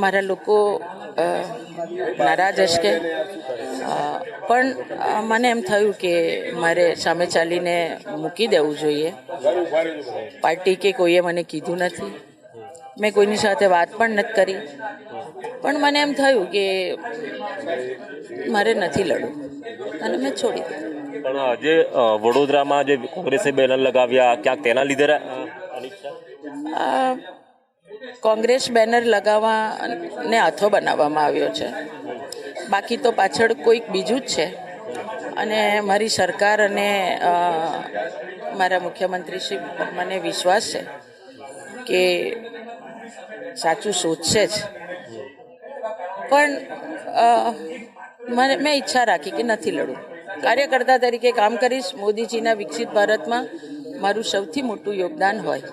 મારા લોકો નારાજ હશે પણ મને એમ થયું કે મારે સામે ચાલીને મૂકી દેવું જોઈએ. પાર્ટી કે કોઈએ મને કીધું નથી, મેં કોઈની સાથે વાત પણ નથી કરી, પણ મને એમ થયું કે મારે નથી લડવું અને મેં છોડી દીધું. પણ જે વડોદરામાં જે કોંગ્રેસે બેનર લગાવ્યા, ક્યાંક તેના લીધે કોંગ્રેસ બેનર લગાવવાને હાથો બનાવવામાં આવ્યો છે, બાકી તો પાછળ કોઈક બીજું જ છે. અને મારી સરકાર અને મારા મુખ્યમંત્રીશ્રી પર મને વિશ્વાસ છે કે સાચું શોધશે જ. પણ મેં ઈચ્છા રાખી કે નથી લડવું, કાર્યકર્તા તરીકે કામ કરીશ. મોદીજીના વિકસિત ભારતમાં મારું સૌથી મોટું યોગદાન હોય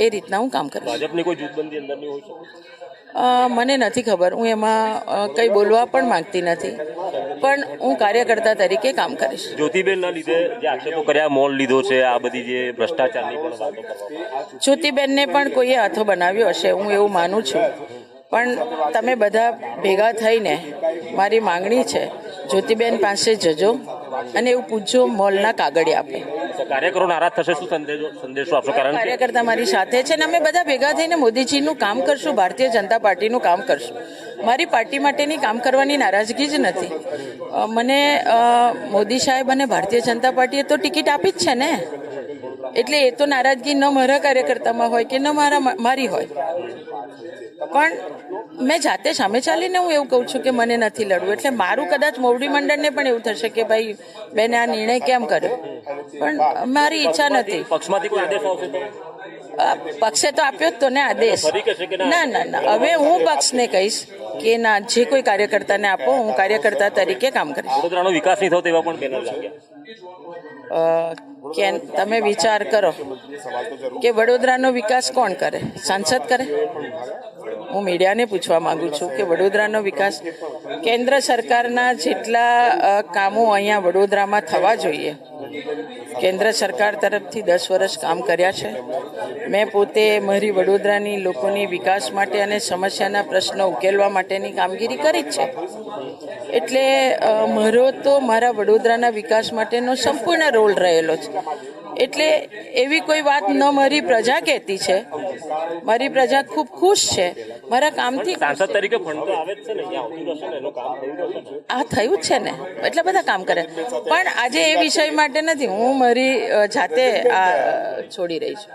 એ રીતના હું કામ કરીશ. ભાજપની કોઈ જૂથબંધી અંદરની હોઈ શકે? મને નથી ખબર, હું એમાં કંઈ બોલવા પણ માંગતી નથી, પણ હું કાર્યકર્તા તરીકે કામ કરીશ. જ્યોતિબેનના લીધે જે આક્ષેપો કર્યા, મોલ લીધો છે, આ બધી જે ભ્રષ્ટાચારની પણ વાતો કરવામાં, જ્યોતિબેનને પણ કોઈએ હાથો બનાવ્યો હશે, હું એવું માનું છું. પણ તમે બધા ભેગા થઈને, મારી માંગણી છે, જ્યોતિબેન પાસે જજો અને એવું પૂછજો, મોલના કાગળિયા આપે. કાર્યકરો નારાજ થશે, શું સંદેશો આપશો? કારણ કાર્યકર્તા મારી સાથે છે ને અમે બધા ભેગા થઈને મોદીજીનું કામ કરશું, ભારતીય જનતા પાર્ટીનું કામ કરશું. મારી પાર્ટી માટેની કામ કરવાની નારાજગી જ નથી. મને મોદી સાહેબ અને ભારતીય જનતા પાર્ટીએ તો ટિકિટ આપી જ છે ને, એટલે એ તો નારાજગી ન મારા કાર્યકર્તામાં હોય કે ન મારી હોય. પણ મેં જાતે સામે ચાલીને હું એવું કહું છું કે મને નથી લડવું, એટલે મારું કદાચ મોવડી મંડળને પણ એવું થશે કે ભાઈ બેને આ નિર્ણય કેમ કર્યો, પણ મારી ઈચ્છા નથી. પક્ષમાંથી કોઈ આદેશ આવશે તો? પક્ષે તો આપ્યો જ તો ને આદેશ. ના ના ના, હવે હું પક્ષને કહીશ કે ના, જે કોઈ કાર્યકર્તાને આપો, હું કાર્યકર્તા તરીકે કામ કરીશ. વડોદરાનો વિકાસ નહીં થતો તેવા પણ બેનર લાગ્યા. કે તમે વિચાર કરો કે વડોદરાનો વિકાસ કોણ કરે? સાંસદ કરે? હું મીડિયાને પૂછવા માંગુ છું કે વડોદરાનો વિકાસ કેન્દ્ર સરકારના જેટલા કામો અહીંયા વડોદરામાં થવા જોઈએ, કેન્દ્ર સરકાર તરફથી 10 વર્ષ કામ કર્યા છે. મેં પોતે મારી વડોદરાની લોકોની વિકાસ માટે અને સમસ્યાના પ્રશ્નો ઉકેલવા માટેની કામગીરી કરી જ છે. એટલે મારો તો મારા વડોદરાના વિકાસ માટેનો સંપૂર્ણ રોલ રહેલો છે. એટલે એવી કોઈ વાત ન મારી પ્રજા કહેતી છે, મારી પ્રજા ખૂબ ખુશ છે મારા કામથી. સાંસદ તરીકે ફંડ તો આવે જ છે ને, આવતું હશે ને, એનું કામ થયું હશે ને? આ થયું જ છે ને, એટલા બધા કામ કરે. પણ આજે એ વિષય માટે નથી, હું મારી જાતે આ છોડી રહી છું.